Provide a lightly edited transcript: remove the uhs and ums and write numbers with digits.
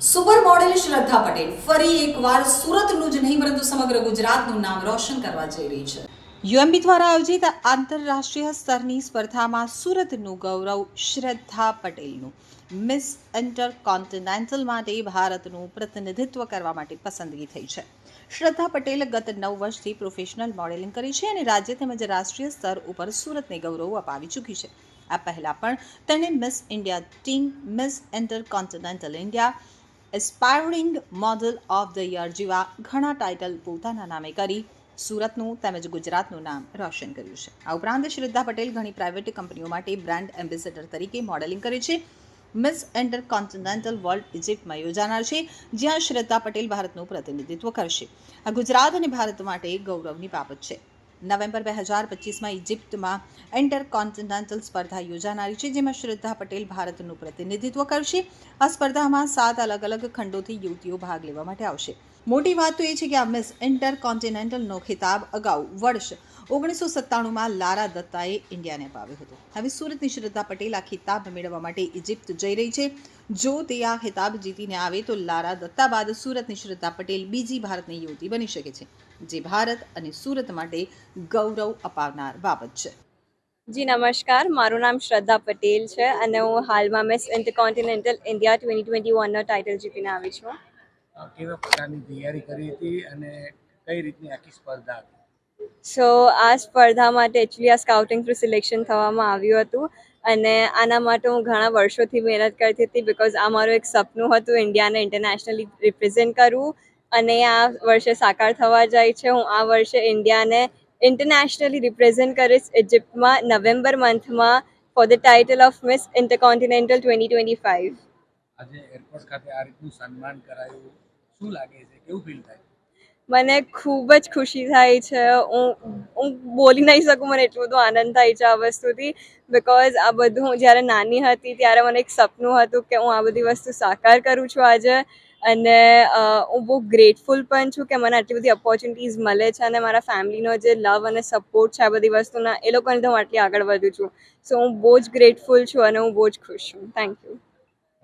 Super model શ્રદ્ધા પટેલ ફરી એકવાર સુરતનું જ નહીં પરંતુ સમગ્ર ગુજરાતનું નામ રોશન કરવા જઈ રહી છે. યુએમબી દ્વારા આયોજિત આંતરરાષ્ટ્રીય સ્તરની સ્પર્ધામાં સુરતનું ગૌરવ શ્રદ્ધા પટેલનું મિસ ઇન્ટરકોન્ટિનેન્ટલ માટે ભારતનું પ્રતિનિધિત્વ કરવા માટે પસંદગી થઈ છે. શ્રદ્ધા પટેલ ગત 9 વર્ષથી પ્રોફેશનલ મોડેલિંગ કરે છે અને રાજ્ય તેમજ રાષ્ટ્રીય સ્તર ઉપર સુરતને ગૌરવ અપાવી ચૂકી છે. આ પહેલાં પણ તેણે miss India team, miss intercontinental India, aspiring model of the year જેવા ઘણા ટાઇટલ પોતાના નામે કરી સુરતનું તેમજ ગુજરાતનું નામ રોશન કર્યું છે. આ ઉપરાંત શ્રદ્ધા પટેલ ઘણી પ્રાઇવેટ કંપનીઓ માટે બ્રાન્ડ એમ્બેસેડર તરીકે મોડેલિંગ કરે છે. મિસ ઇન્ટરકોન્ટિનેન્ટલ વર્લ્ડ ઇજિપ્તમાં યોજાનાર છે, જ્યાં શ્રદ્ધા પટેલ ભારતનું પ્રતિનિધિત્વ કરશે. આ ગુજરાત અને ભારત માટે ગૌરવની બાબત છે. નવેમ્બર 2025માં ઇજિપ્તમાં ઇન્ટરકોન્ટિનેન્ટલ સ્પર્ધા યોજાનારી છે, જેમાં શ્રદ્ધા પટેલ ભારતનું પ્રતિનિધિત્વ કરશે. આ સ્પર્ધામાં 7 અલગ અલગ ખંડોથી યુવતીઓ ભાગ લેવા માટે આવશે. મોટી વાત તો એ છે કે આ મિસ ઇન્ટરકોન્ટિનેન્ટલનો ખિતાબ અગાઉ વર્ષ 1997માં લારા દત્તાએ ઇન્ડિયાને અપાવ્યો હતો. હવે સુરતની શ્રદ્ધા પટેલ આ ખિતાબ મેળવવા માટે ઇજિપ્ત જઈ રહી છે. જો તે આ ખિતાબ જીતીને આવે તો લારા દત્તા બાદ સુરતની શ્રદ્ધા પટેલ બીજી ભારતની યુવતી બની શકે છે, જે ભારત અને સુરત માટે ગૌરવ અપાવનાર બાબત છે. જી નમસ્કાર, મારું નામ શ્રદ્ધા પટેલ છે અને હું હાલમાં મિસ ઇન્ટરકોન્ટિનેન્ટલ ઇન્ડિયા 2021નો ટાઇટલ જીતીને આવી છું. કેવા પ્રકારની તૈયારી કરી હતી અને કઈ રીતની આખી સ્પર્ધા હતી? સો આ સ્પર્ધા માટે એકચ્યુઅલી આ સ્કાઉટિંગ થ્રુ સિલેક્શન થવામાં આવ્યું હતું અને આના માટે હું ઘણા વર્ષોથી મહેનત કરતી હતી, બિકોઝ આ મારું એક સપનું હતું ઇન્ડિયાને ઇન્ટરનેશનલી રિપ્રેઝેન્ટ કરવું, અને આ વર્ષે સાકાર થવા જાય છે. હું આ વર્ષે ઇન્ડિયાને ઇન્ટરનેશનલી રિપ્રેઝેન્ટ કરીશ ઇજિપ્તમાં નવેમ્બર મંથમાં for the title of Miss Intercontinental 2025. આજે એરપોર્ટ ખાતે આ રીતનું સન્માન કરાયું, શું લાગે છે, કેવું ફીલ થાય? મને ખૂબ જ ખુશી થાય છે. હું બોલી નહીં શકું, મને એટલું બધું આનંદ થાય છે આ વસ્તુથી, બિકોઝ આ બધું હું જ્યારે નાની હતી ત્યારે મને એક સપનું હતું કે હું આ બધી વસ્તુ સાકાર કરું છું આજે, અને હું બહુ ગ્રેટફુલ પણ છું કે મને આટલી બધી ઓપોર્ચ્યુનિટીઝ મળે છે, અને મારા ફેમિલીનો જે લવ અને સપોર્ટ છે આ બધી વસ્તુના, એ લોકોને તો હું આટલી આગળ વધું છું. સો હું બહુ જ ગ્રેટફુલ છું અને હું બહુ જ ખુશ છું. Thank you.